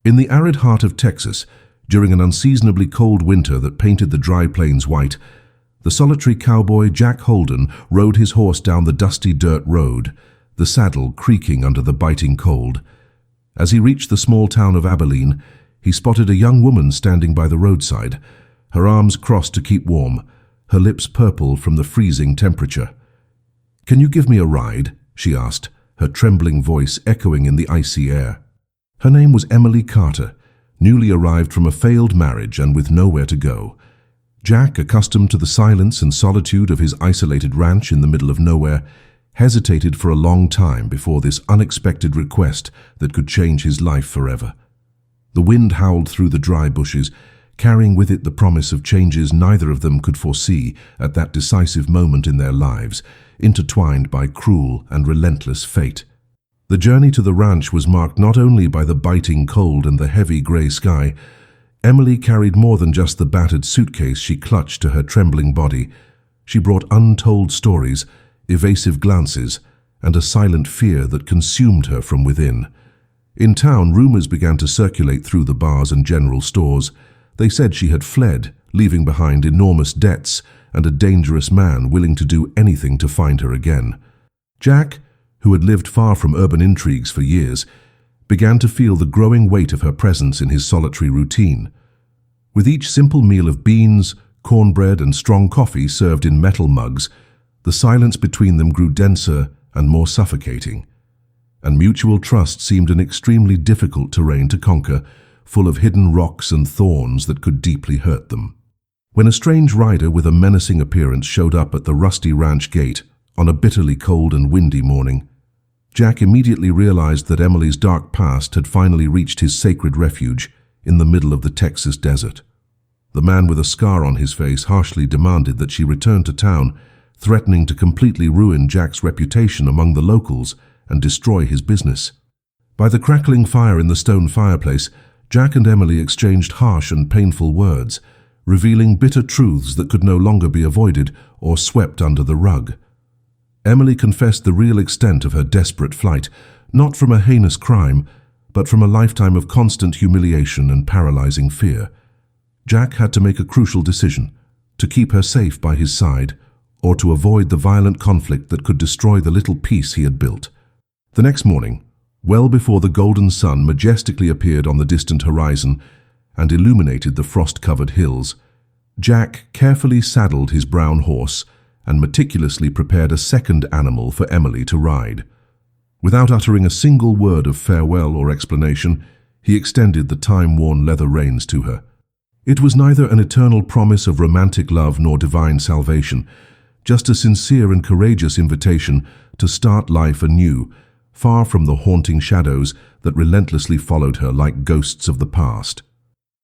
In the arid heart of Texas, during an unseasonably cold winter that painted the dry plains white, the solitary cowboy Jack Holden rode his horse down the dusty dirt road, the saddle creaking under the biting cold. As he reached the small town of Abilene, he spotted a young woman standing by the roadside, her arms crossed to keep warm, her lips purple from the freezing temperature. "Can you give me a ride?" she asked, her trembling voice echoing in the icy air. Her name was Emily Carter, newly arrived from a failed marriage and with nowhere to go. Jack, accustomed to the silence and solitude of his isolated ranch in the middle of nowhere, hesitated for a long time before this unexpected request that could change his life forever. The wind howled through the dry bushes, carrying with it the promise of changes neither of them could foresee at that decisive moment in their lives, intertwined by cruel and relentless fate. The journey to the ranch was marked not only by the biting cold and the heavy gray sky. Emily carried more than just the battered suitcase she clutched to her trembling body. She brought untold stories, evasive glances, and a silent fear that consumed her from within. In town, rumors began to circulate through the bars and general stores. They said she had fled, leaving behind enormous debts and a dangerous man willing to do anything to find her again. Jack, who had lived far from urban intrigues for years, began to feel the growing weight of her presence in his solitary routine. With each simple meal of beans, cornbread, and strong coffee served in metal mugs, the silence between them grew denser and more suffocating. And mutual trust seemed an extremely difficult terrain to conquer, full of hidden rocks and thorns that could deeply hurt them. When a strange rider with a menacing appearance showed up at the rusty ranch gate on a bitterly cold and windy morning, Jack immediately realized that Emily's dark past had finally reached his sacred refuge in the middle of the Texas desert. The man with a scar on his face harshly demanded that she return to town, threatening to completely ruin Jack's reputation among the locals and destroy his business. By the crackling fire in the stone fireplace, Jack and Emily exchanged harsh and painful words, revealing bitter truths that could no longer be avoided or swept under the rug. Emily confessed the real extent of her desperate flight, not from a heinous crime, but from a lifetime of constant humiliation and paralyzing fear. Jack had to make a crucial decision: to keep her safe by his side, or to avoid the violent conflict that could destroy the little peace he had built. The next morning, well before the golden sun majestically appeared on the distant horizon and illuminated the frost-covered hills, Jack carefully saddled his brown horse and meticulously prepared a second animal for Emily to ride. Without uttering a single word of farewell or explanation, he extended the time-worn leather reins to her. It was neither an eternal promise of romantic love nor divine salvation, just a sincere and courageous invitation to start life anew, far from the haunting shadows that relentlessly followed her like ghosts of the past.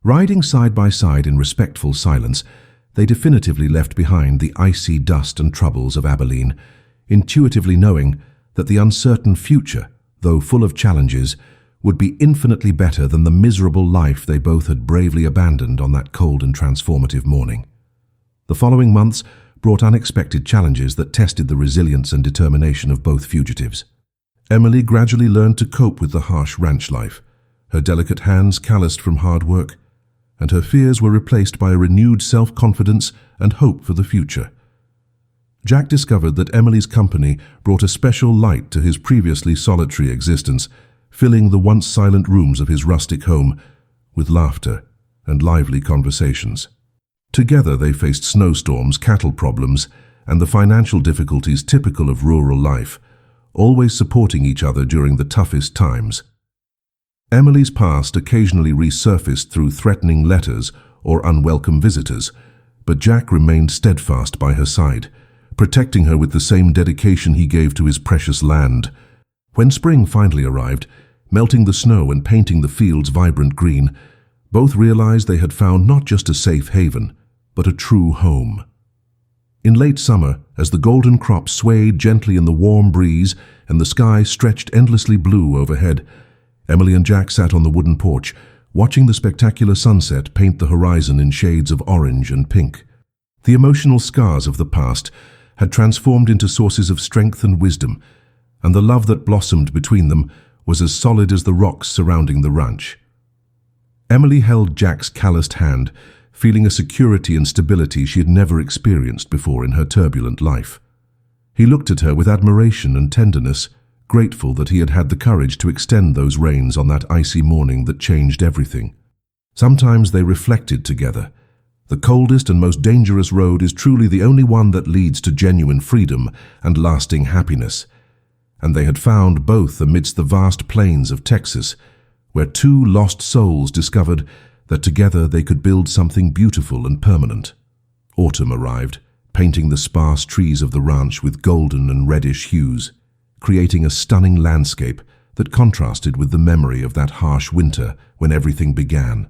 Riding side by side in respectful silence, they definitively left behind the icy dust and troubles of Abilene, intuitively knowing that the uncertain future, though full of challenges, would be infinitely better than the miserable life they both had bravely abandoned on that cold and transformative morning. The following months brought unexpected challenges that tested the resilience and determination of both fugitives. Emily gradually learned to cope with the harsh ranch life, her delicate hands calloused from hard work, and her fears were replaced by a renewed self-confidence and hope for the future. Jack discovered that Emily's company brought a special light to his previously solitary existence, filling the once silent rooms of his rustic home with laughter and lively conversations. Together they faced snowstorms, cattle problems, and the financial difficulties typical of rural life, always supporting each other during the toughest times. Emily's past occasionally resurfaced through threatening letters or unwelcome visitors, but Jack remained steadfast by her side, protecting her with the same dedication he gave to his precious land. When spring finally arrived, melting the snow and painting the fields vibrant green, both realized they had found not just a safe haven, but a true home. In late summer, as the golden crops swayed gently in the warm breeze and the sky stretched endlessly blue overhead, Emily and Jack sat on the wooden porch, watching the spectacular sunset paint the horizon in shades of orange and pink. The emotional scars of the past had transformed into sources of strength and wisdom, and the love that blossomed between them was as solid as the rocks surrounding the ranch. Emily held Jack's calloused hand, feeling a security and stability she had never experienced before in her turbulent life. He looked at her with admiration and tenderness, grateful that he had had the courage to extend those reins on that icy morning that changed everything. Sometimes they reflected together. The coldest and most dangerous road is truly the only one that leads to genuine freedom and lasting happiness. And they had found both amidst the vast plains of Texas, where two lost souls discovered that together they could build something beautiful and permanent. Autumn arrived, painting the sparse trees of the ranch with golden and reddish hues, creating a stunning landscape that contrasted with the memory of that harsh winter when everything began.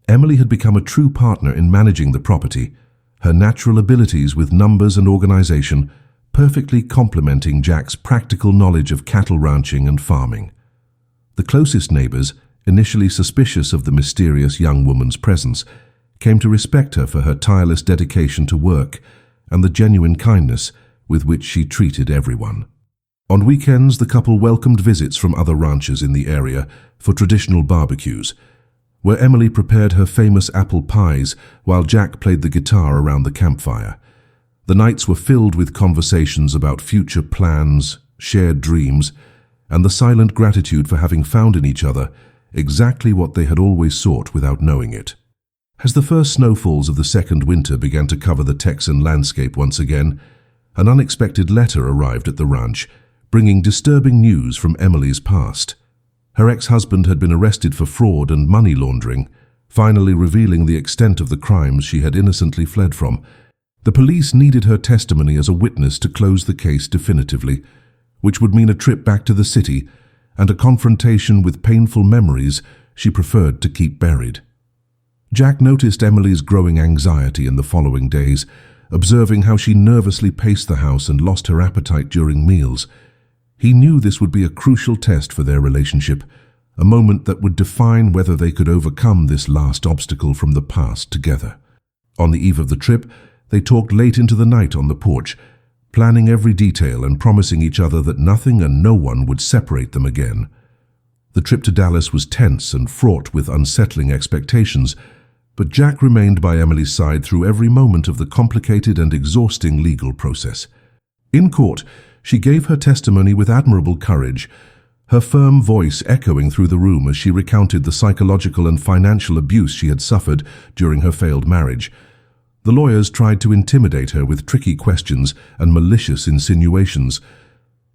Emily had become a true partner in managing the property, her natural abilities with numbers and organization perfectly complementing Jack's practical knowledge of cattle ranching and farming. The closest neighbors, initially suspicious of the mysterious young woman's presence, came to respect her for her tireless dedication to work and the genuine kindness with which she treated everyone. On weekends, the couple welcomed visits from other ranchers in the area for traditional barbecues, where Emily prepared her famous apple pies while Jack played the guitar around the campfire. The nights were filled with conversations about future plans, shared dreams, and the silent gratitude for having found in each other exactly what they had always sought without knowing it. As the first snowfalls of the second winter began to cover the Texan landscape once again, an unexpected letter arrived at the ranch, bringing disturbing news from Emily's past. Her ex-husband had been arrested for fraud and money laundering, finally revealing the extent of the crimes she had innocently fled from. The police needed her testimony as a witness to close the case definitively, which would mean a trip back to the city and a confrontation with painful memories she preferred to keep buried. Jack noticed Emily's growing anxiety in the following days, observing how she nervously paced the house and lost her appetite during meals. He knew this would be a crucial test for their relationship, a moment that would define whether they could overcome this last obstacle from the past together. On the eve of the trip, they talked late into the night on the porch, planning every detail and promising each other that nothing and no one would separate them again. The trip to Dallas was tense and fraught with unsettling expectations, but Jack remained by Emily's side through every moment of the complicated and exhausting legal process. In court, she gave her testimony with admirable courage, her firm voice echoing through the room as she recounted the psychological and financial abuse she had suffered during her failed marriage. The lawyers tried to intimidate her with tricky questions and malicious insinuations,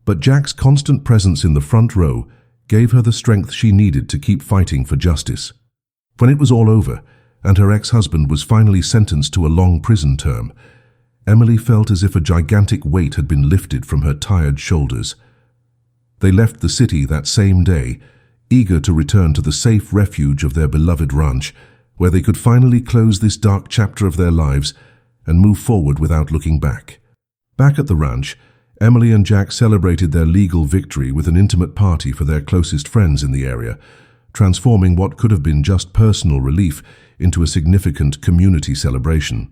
but Jack's constant presence in the front row gave her the strength she needed to keep fighting for justice. When it was all over, and her ex-husband was finally sentenced to a long prison term, Emily felt as if a gigantic weight had been lifted from her tired shoulders. They left the city that same day, eager to return to the safe refuge of their beloved ranch, where they could finally close this dark chapter of their lives and move forward without looking back. Back at the ranch, Emily and Jack celebrated their legal victory with an intimate party for their closest friends in the area, transforming what could have been just personal relief into a significant community celebration.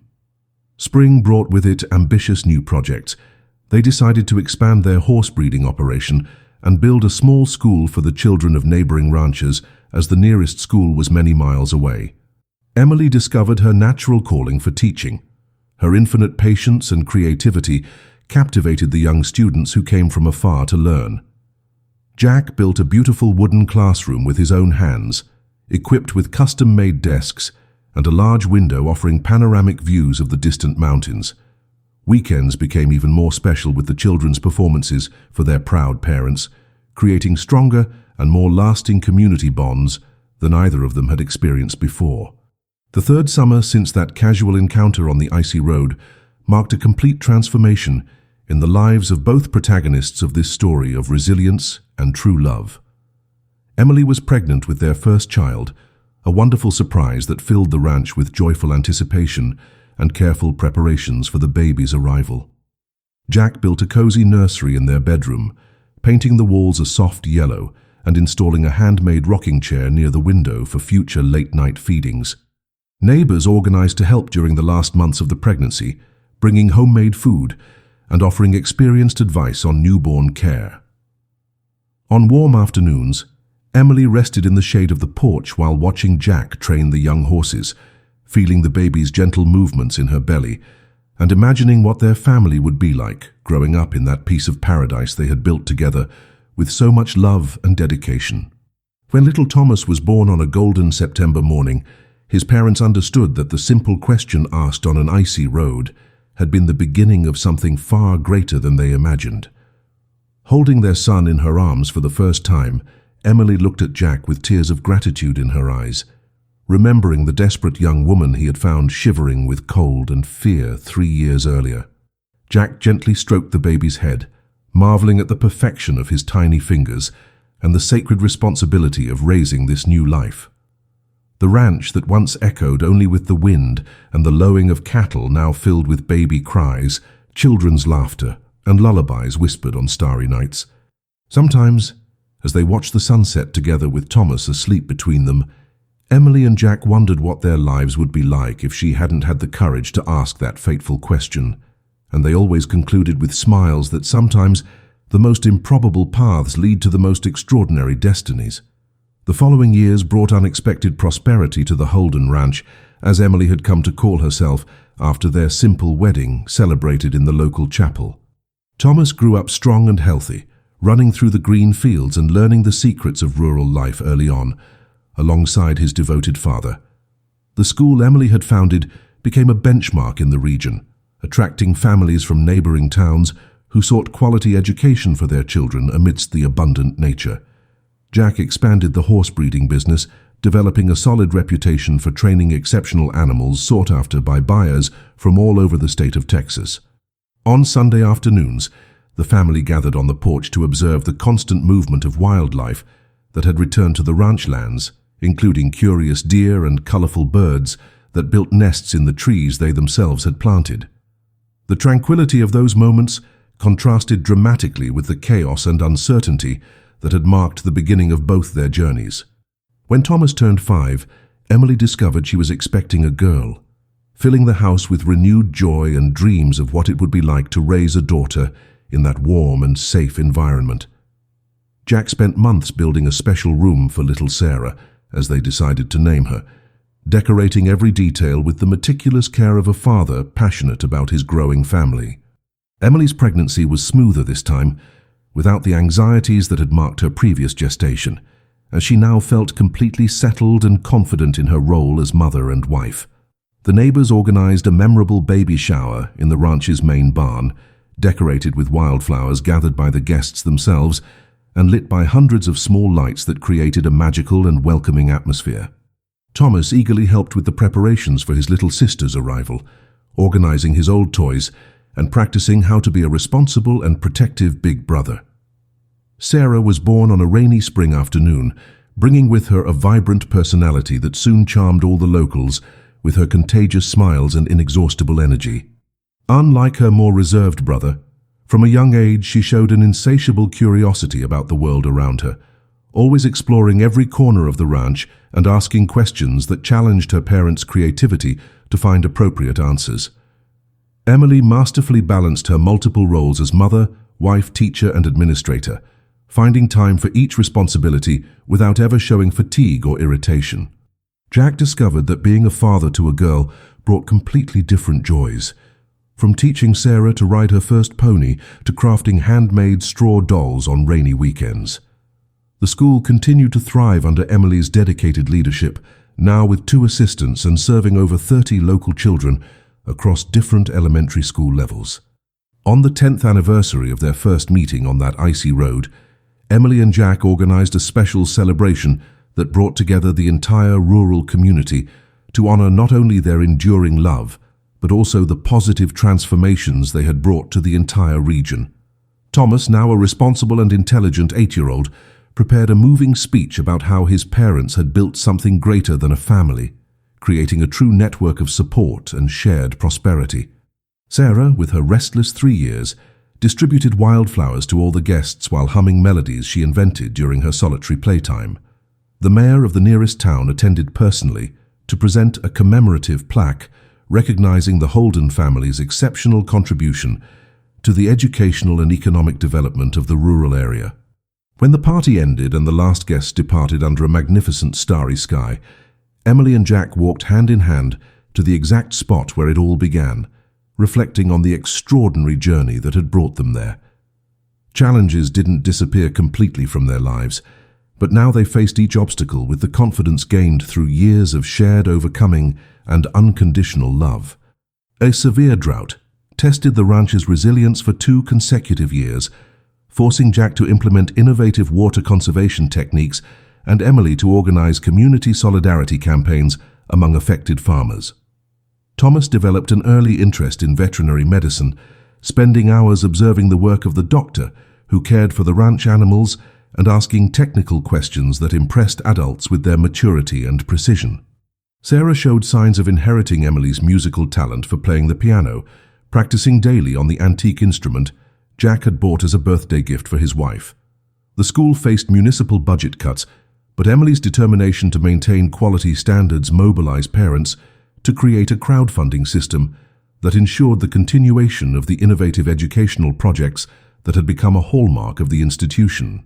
Spring brought with it ambitious new projects. They decided to expand their horse breeding operation and build a small school for the children of neighboring ranchers, as the nearest school was many miles away. Emily discovered her natural calling for teaching. Her infinite patience and creativity captivated the young students who came from afar to learn. Jack built a beautiful wooden classroom with his own hands, equipped with custom-made desks and a large window offering panoramic views of the distant mountains. Weekends became even more special with the children's performances for their proud parents, creating stronger and more lasting community bonds than either of them had experienced before. The third summer since that casual encounter on the icy road marked a complete transformation in the lives of both protagonists of this story of resilience and true love. Emily was pregnant with their first child, a wonderful surprise that filled the ranch with joyful anticipation and careful preparations for the baby's arrival. Jack built a cozy nursery in their bedroom, painting the walls a soft yellow and installing a handmade rocking chair near the window for future late-night feedings. Neighbors organized to help during the last months of the pregnancy, bringing homemade food and offering experienced advice on newborn care. On warm afternoons, Emily rested in the shade of the porch while watching Jack train the young horses, feeling the baby's gentle movements in her belly, and imagining what their family would be like growing up in that piece of paradise they had built together with so much love and dedication. When little Thomas was born on a golden September morning, his parents understood that the simple question asked on an icy road had been the beginning of something far greater than they imagined. Holding their son in her arms for the first time, Emily looked at Jack with tears of gratitude in her eyes, remembering the desperate young woman he had found shivering with cold and fear 3 years earlier. Jack gently stroked the baby's head, marveling at the perfection of his tiny fingers and the sacred responsibility of raising this new life. The ranch that once echoed only with the wind and the lowing of cattle now filled with baby cries, children's laughter, and lullabies whispered on starry nights. Sometimes, as they watched the sunset together with Thomas asleep between them, Emily and Jack wondered what their lives would be like if she hadn't had the courage to ask that fateful question, and they always concluded with smiles that sometimes the most improbable paths lead to the most extraordinary destinies. The following years brought unexpected prosperity to the Holden Ranch, as Emily had come to call herself after their simple wedding celebrated in the local chapel. Thomas grew up strong and healthy, running through the green fields and learning the secrets of rural life early on, alongside his devoted father. The school Emily had founded became a benchmark in the region, attracting families from neighboring towns who sought quality education for their children amidst the abundant nature. Jack expanded the horse breeding business, developing a solid reputation for training exceptional animals sought after by buyers from all over the state of Texas. On Sunday afternoons, the family gathered on the porch to observe the constant movement of wildlife that had returned to the ranch lands, including curious deer and colorful birds that built nests in the trees they themselves had planted. The tranquility of those moments contrasted dramatically with the chaos and uncertainty that had marked the beginning of both their journeys. When Thomas turned 5, Emily discovered she was expecting a girl, filling the house with renewed joy and dreams of what it would be like to raise a daughter in that warm and safe environment. Jack spent months building a special room for little Sarah, as they decided to name her, decorating every detail with the meticulous care of a father passionate about his growing family. Emily's pregnancy was smoother this time, without the anxieties that had marked her previous gestation, as she now felt completely settled and confident in her role as mother and wife. The neighbors organized a memorable baby shower in the ranch's main barn, decorated with wildflowers gathered by the guests themselves and lit by hundreds of small lights that created a magical and welcoming atmosphere. Thomas eagerly helped with the preparations for his little sister's arrival, organizing his old toys and practicing how to be a responsible and protective big brother. Sarah was born on a rainy spring afternoon, bringing with her a vibrant personality that soon charmed all the locals with her contagious smiles and inexhaustible energy. Unlike her more reserved brother, from a young age she showed an insatiable curiosity about the world around her, always exploring every corner of the ranch and asking questions that challenged her parents' creativity to find appropriate answers. Emily masterfully balanced her multiple roles as mother, wife, teacher, and administrator, finding time for each responsibility without ever showing fatigue or irritation. Jack discovered that being a father to a girl brought completely different joys. From teaching Sarah to ride her first pony to crafting handmade straw dolls on rainy weekends. The school continued to thrive under Emily's dedicated leadership, now with 2 assistants and serving over 30 local children across different elementary school levels. On the 10th anniversary of their first meeting on that icy road, Emily and Jack organized a special celebration that brought together the entire rural community to honor not only their enduring love, but also the positive transformations they had brought to the entire region. Thomas, now a responsible and intelligent 8-year-old, prepared a moving speech about how his parents had built something greater than a family, creating a true network of support and shared prosperity. Sarah, with her restless 3 years, distributed wildflowers to all the guests while humming melodies she invented during her solitary playtime. The mayor of the nearest town attended personally to present a commemorative plaque recognizing the Holden family's exceptional contribution to the educational and economic development of the rural area. When the party ended and the last guests departed under a magnificent starry sky, Emily and Jack walked hand in hand to the exact spot where it all began, reflecting on the extraordinary journey that had brought them there. Challenges didn't disappear completely from their lives, but now they faced each obstacle with the confidence gained through years of shared overcoming and unconditional love. A severe drought tested the ranch's resilience for 2 consecutive years, forcing Jack to implement innovative water conservation techniques and Emily to organize community solidarity campaigns among affected farmers. Thomas developed an early interest in veterinary medicine, spending hours observing the work of the doctor who cared for the ranch animals and asking technical questions that impressed adults with their maturity and precision. Sarah showed signs of inheriting Emily's musical talent for playing the piano, practicing daily on the antique instrument Jack had bought as a birthday gift for his wife. The school faced municipal budget cuts, but Emily's determination to maintain quality standards mobilized parents to create a crowdfunding system that ensured the continuation of the innovative educational projects that had become a hallmark of the institution.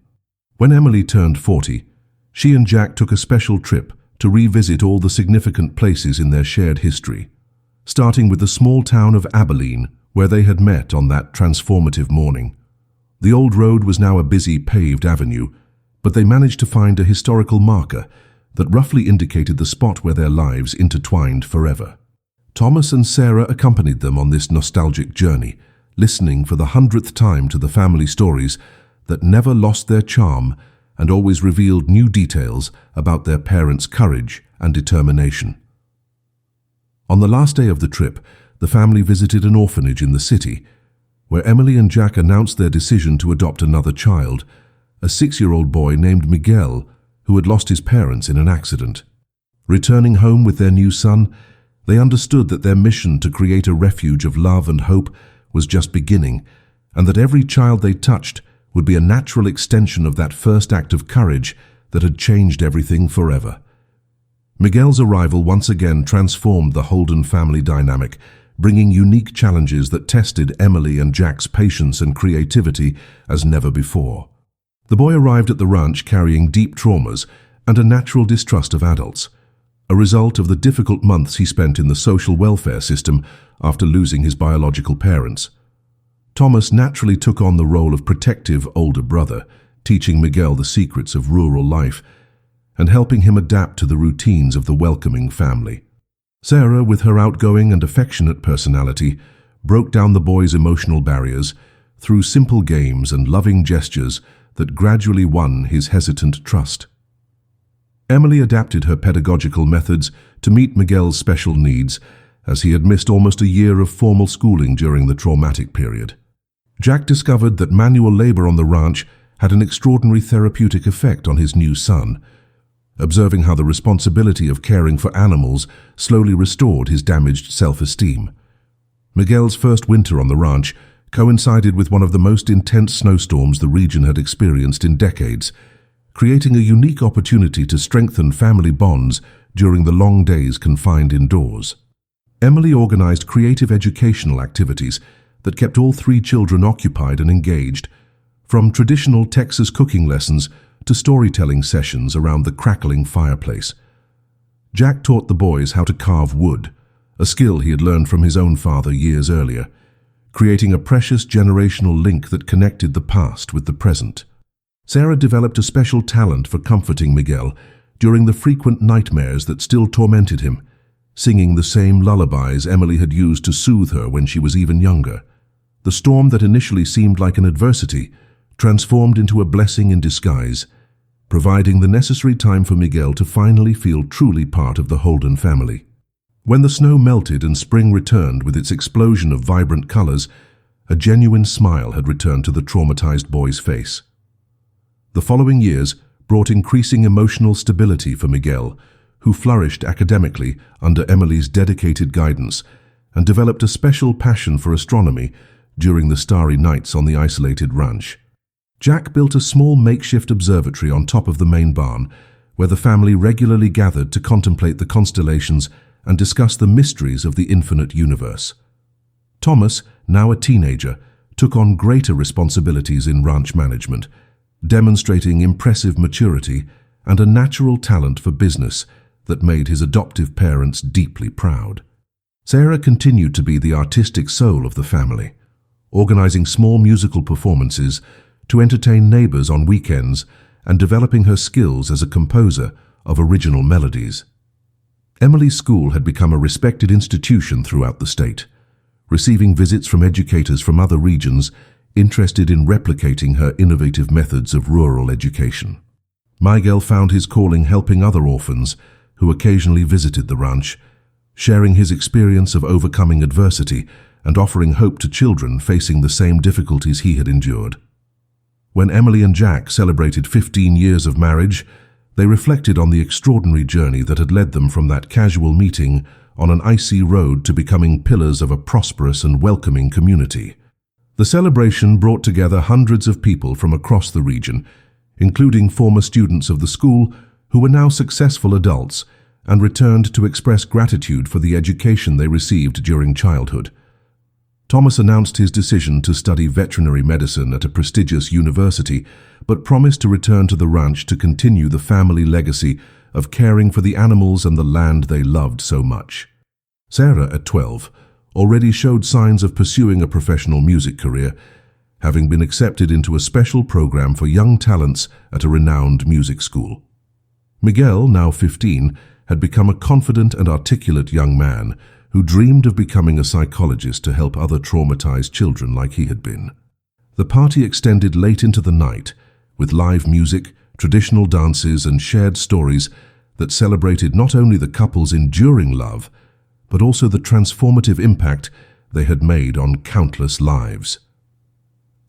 When Emily turned 40, she and Jack took a special trip to revisit all the significant places in their shared history, starting with the small town of Abilene, where they had met on that transformative morning. The old road was now a busy paved avenue, but they managed to find a historical marker that roughly indicated the spot where their lives intertwined forever. Thomas and Sarah accompanied them on this nostalgic journey, listening for the 100th time to the family stories that never lost their charm and always revealed new details about their parents' courage and determination. On the last day of the trip, the family visited an orphanage in the city, where Emily and Jack announced their decision to adopt another child, a 6-year-old boy named Miguel, who had lost his parents in an accident. Returning home with their new son, they understood that their mission to create a refuge of love and hope was just beginning, and that every child they touched would be a natural extension of that first act of courage that had changed everything forever. Miguel's arrival once again transformed the Holden family dynamic, bringing unique challenges that tested Emily and Jack's patience and creativity as never before. The boy arrived at the ranch carrying deep traumas and a natural distrust of adults, a result of the difficult months he spent in the social welfare system after losing his biological parents. Thomas naturally took on the role of protective older brother, teaching Miguel the secrets of rural life and helping him adapt to the routines of the welcoming family. Sarah, with her outgoing and affectionate personality, broke down the boy's emotional barriers through simple games and loving gestures that gradually won his hesitant trust. Emily adapted her pedagogical methods to meet Miguel's special needs, as he had missed almost a year of formal schooling during the traumatic period. Jack discovered that manual labor on the ranch had an extraordinary therapeutic effect on his new son, observing how the responsibility of caring for animals slowly restored his damaged self-esteem. Miguel's first winter on the ranch coincided with one of the most intense snowstorms the region had experienced in decades, creating a unique opportunity to strengthen family bonds during the long days confined indoors. Emily organized creative educational activities that kept all 3 children occupied and engaged, from traditional Texas cooking lessons to storytelling sessions around the crackling fireplace. Jack taught the boys how to carve wood, a skill he had learned from his own father years earlier, creating a precious generational link that connected the past with the present. Sarah developed a special talent for comforting Miguel during the frequent nightmares that still tormented him, singing the same lullabies Emily had used to soothe her when she was even younger. The storm that initially seemed like an adversity transformed into a blessing in disguise, providing the necessary time for Miguel to finally feel truly part of the Holden family. When the snow melted and spring returned with its explosion of vibrant colors, a genuine smile had returned to the traumatized boy's face. The following years brought increasing emotional stability for Miguel, who flourished academically under Emily's dedicated guidance and developed a special passion for astronomy during the starry nights on the isolated ranch. Jack built a small makeshift observatory on top of the main barn, where the family regularly gathered to contemplate the constellations and discuss the mysteries of the infinite universe. Thomas, now a teenager, took on greater responsibilities in ranch management, demonstrating impressive maturity and a natural talent for business that made his adoptive parents deeply proud. Sarah continued to be the artistic soul of the family, organizing small musical performances to entertain neighbors on weekends and developing her skills as a composer of original melodies. Emily's school had become a respected institution throughout the state, receiving visits from educators from other regions interested in replicating her innovative methods of rural education. Miguel found his calling helping other orphans who occasionally visited the ranch, sharing his experience of overcoming adversity and offering hope to children facing the same difficulties he had endured. When Emily and Jack celebrated 15 years of marriage, they reflected on the extraordinary journey that had led them from that casual meeting on an icy road to becoming pillars of a prosperous and welcoming community. The celebration brought together hundreds of people from across the region, including former students of the school who were now successful adults and returned to express gratitude for the education they received during childhood. Thomas announced his decision to study veterinary medicine at a prestigious university, but promised to return to the ranch to continue the family legacy of caring for the animals and the land they loved so much. Sarah, at 12, already showed signs of pursuing a professional music career, having been accepted into a special program for young talents at a renowned music school. Miguel, now 15, had become a confident and articulate young man who dreamed of becoming a psychologist to help other traumatized children like he had been. The party extended late into the night, with live music, traditional dances, and shared stories that celebrated not only the couple's enduring love, but also the transformative impact they had made on countless lives.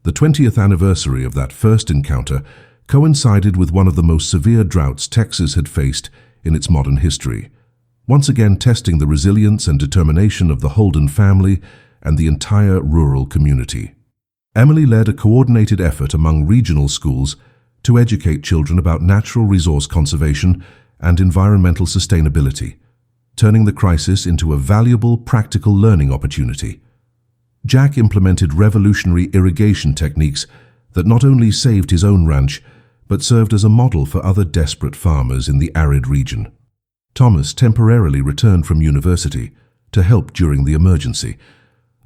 The 20th anniversary of that first encounter coincided with one of the most severe droughts Texas had faced in its modern history, once again testing the resilience and determination of the Holden family and the entire rural community. Emily led a coordinated effort among regional schools to educate children about natural resource conservation and environmental sustainability, turning the crisis into a valuable practical learning opportunity. Jack implemented revolutionary irrigation techniques that not only saved his own ranch, but served as a model for other desperate farmers in the arid region. Thomas temporarily returned from university to help during the emergency,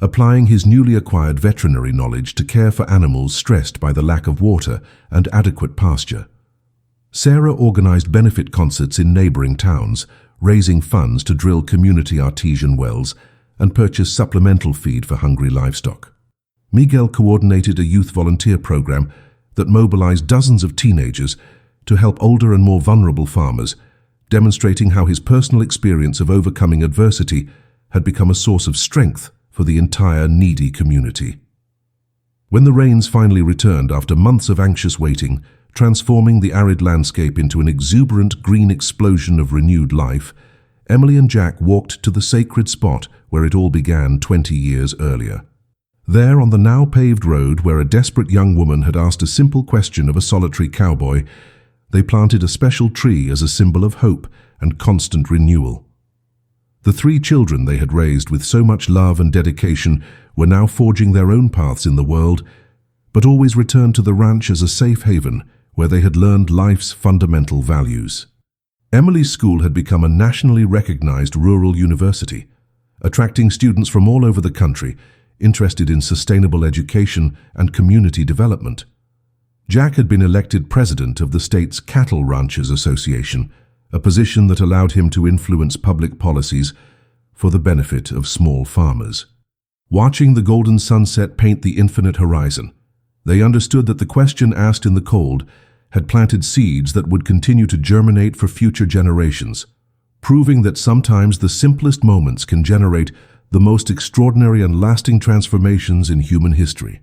applying his newly acquired veterinary knowledge to care for animals stressed by the lack of water and adequate pasture. Sarah organized benefit concerts in neighboring towns, raising funds to drill community artesian wells and purchase supplemental feed for hungry livestock. Miguel coordinated a youth volunteer program that mobilized dozens of teenagers to help older and more vulnerable farmers, demonstrating how his personal experience of overcoming adversity had become a source of strength for the entire needy community. When the rains finally returned after months of anxious waiting, transforming the arid landscape into an exuberant green explosion of renewed life, Emily and Jack walked to the sacred spot where it all began 20 years earlier. There, on the now paved road where a desperate young woman had asked a simple question of a solitary cowboy, they planted a special tree as a symbol of hope and constant renewal. The 3 children they had raised with so much love and dedication were now forging their own paths in the world, but always returned to the ranch as a safe haven where they had learned life's fundamental values. Emily's school had become a nationally recognized rural university, attracting students from all over the country interested in sustainable education and community development. Jack had been elected president of the state's Cattle Ranchers Association, a position that allowed him to influence public policies for the benefit of small farmers. Watching the golden sunset paint the infinite horizon, they understood that the question asked in the cold had planted seeds that would continue to germinate for future generations, proving that sometimes the simplest moments can generate the most extraordinary and lasting transformations in human history.